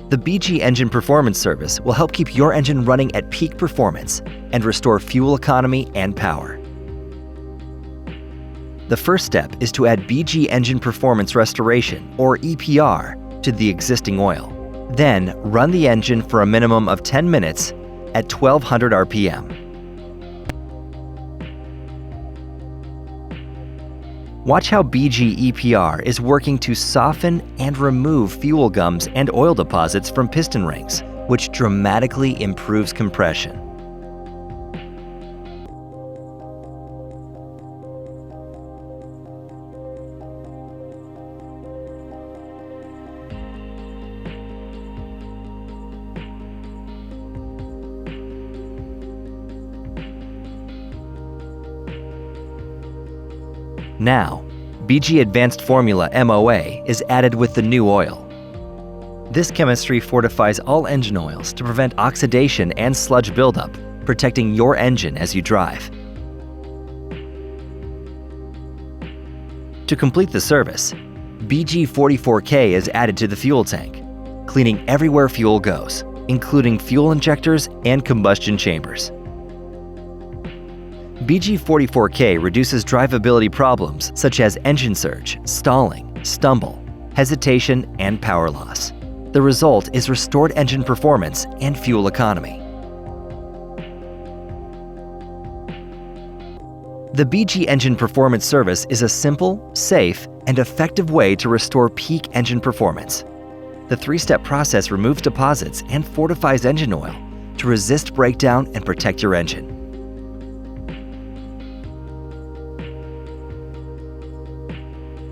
The BG Engine Performance Service will help keep your engine running at peak performance and restore fuel economy and power. The first step is to add BG Engine Performance Restoration, or EPR, to the existing oil. Then, run the engine for a minimum of 10 minutes at 1200 RPM. Watch how BG EPR is working to soften and remove fuel gums and oil deposits from piston rings, which dramatically improves compression. Now, BG Advanced Formula MOA is added with the new oil. This chemistry fortifies all engine oils to prevent oxidation and sludge buildup, protecting your engine as you drive. To complete the service, BG 44K is added to the fuel tank, cleaning everywhere fuel goes, including fuel injectors and combustion chambers. BG 44K reduces drivability problems such as engine surge, stalling, stumble, hesitation, and power loss. The result is restored engine performance and fuel economy. The BG Engine Performance Service is a simple, safe, and effective way to restore peak engine performance. The three-step process removes deposits and fortifies engine oil to resist breakdown and protect your engine.